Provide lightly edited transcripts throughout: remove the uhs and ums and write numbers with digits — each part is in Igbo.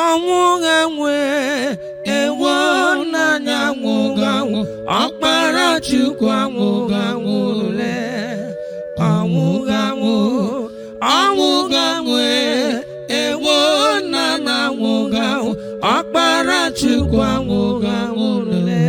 Anwughi ewo n'anya Anwughi Opara Chukwu Anwughi le Anwughi ewo n'anya Anwughi Opara Chukwu Anwughi le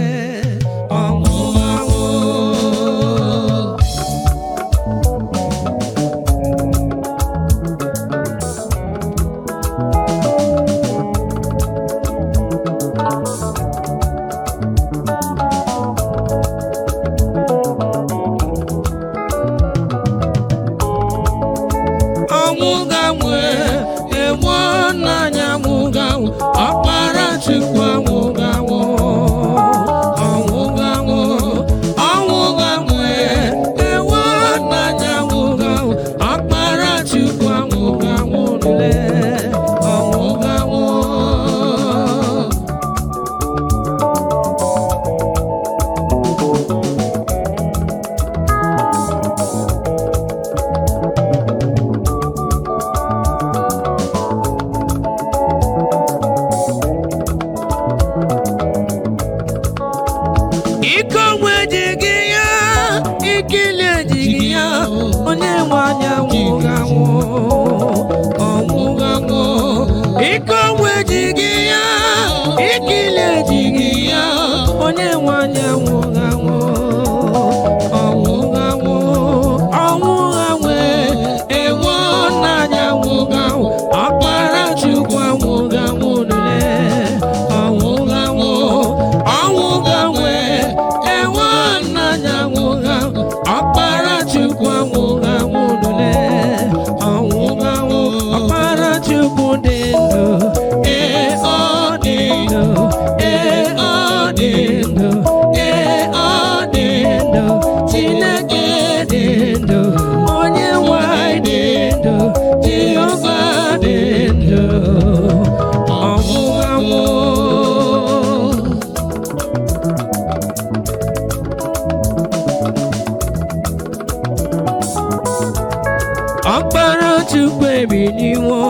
Opara Chukwu ebiliwo,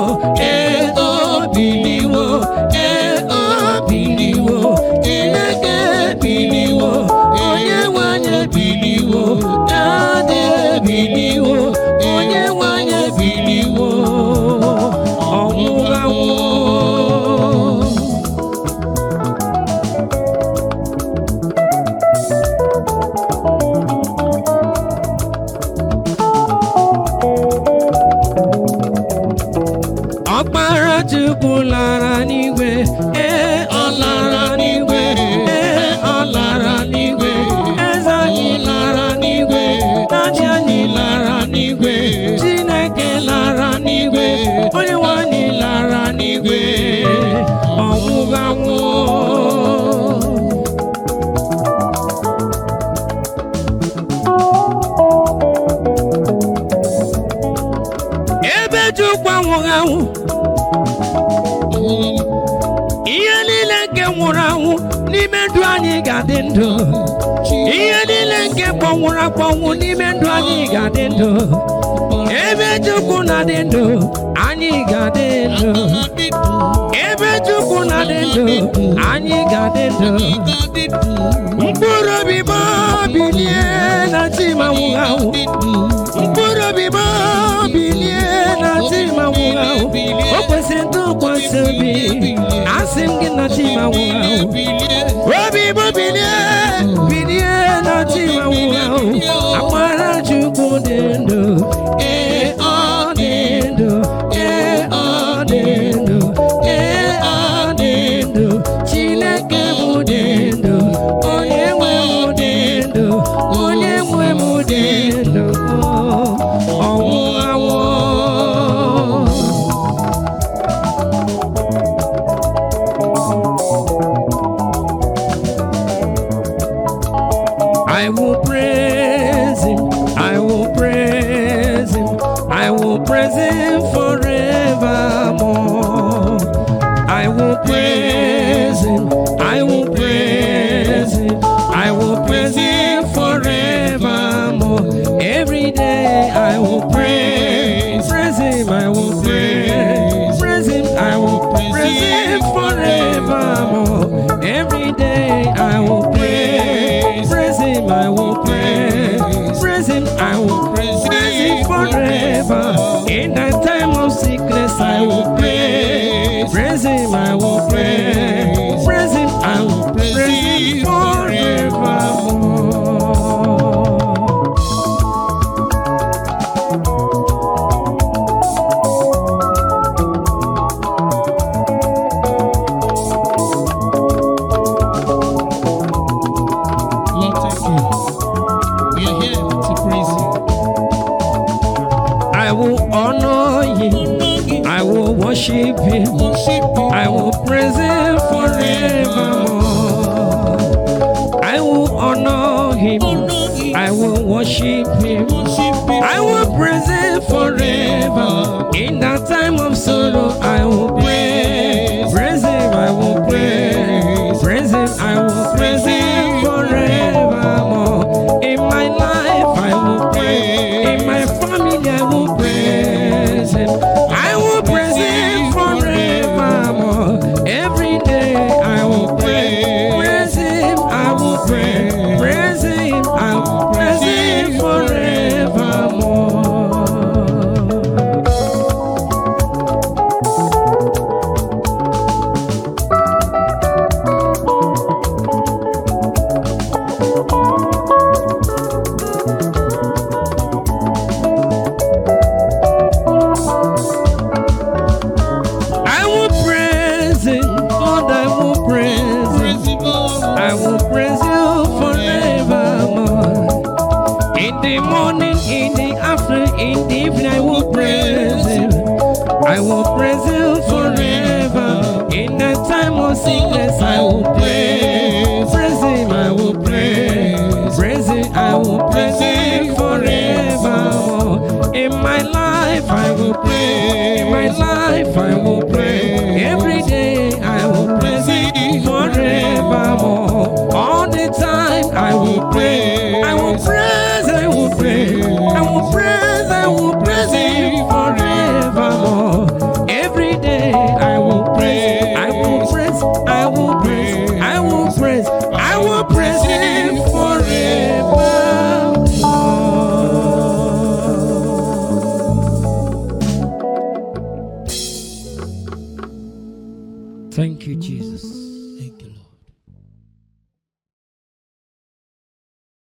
biliwo, biliwo, Chineke biliwo, onye nwanyị biliwo, Ade biliwo, onye nwanyị biliwo, Anwughi Opara Chukwu lara n'igwe, ọ lara n'igwe, ọ lara n'igwe, eze anyị lara n'igwe, nachi anyị lara n'igwe, Chineke lara n'igwe, onye nwanyị lara n'igwe, Anwughi ebe Chukwu Anwughi ihe niile nke nwụrụ anwụ n'ime ndụ anyị ga-adị ndụ. Ihe niile nke kpọnwụrụ akpọnwụ n'ime ndụ anyị ga-adị ndụ. Ebe Chukwu na-adị ndụ, anyị ga-adị ndụ. Ebe Chukwu na-adị ndụ, anyị ga-adị ndụ. Mkpụrụ obi m bilie na chi m Anwughi. Mkpụrụ obi m bilie na chi m Anwughi. O kwesịrị ntụkwasị obi, asị m gị na chi m Anwughi. Obi m bilie, bilie na chi m Anwughi. Opara Chukwu dị ndụ, ọ dị ndụ, ọ dị ndụ, ọ dị ndụ. Chineke m dị ndụ, onye nwe m dị ndụ, onye nwe m dị ndụ. I will praise him, I will praise him, I will praise him forevermore. I will praise him, I will praise him, I will praise him forevermore. Every day I will praise him, I will praise him, I will praise him. forever. In the time of sickness, I will praise. Praise Him, I will praise. Praise Him, I will praise Him forevermore. Worship Him, I will praise Him forevermore. I will honor Him, I will worship Him, I will praise Him forever. In that time of sorrow, I will praise. Praise Him, I will praise. Praise Him, I will praise Him forevermore. In my life, I will praise. In my family, I will praise Him. I will praise Him forevermore. Every day I will praise Him, I will praise Him, I will praise Him forevermore. I will praise Him forever. In the time of sickness, I will praise. Praise Him, I will praise. Praise Him, I will praise Him forevermore. In my life, I will praise. In my life, I will praise. Every day, I will praise Him forevermore. All the time, I will praise. I will praise.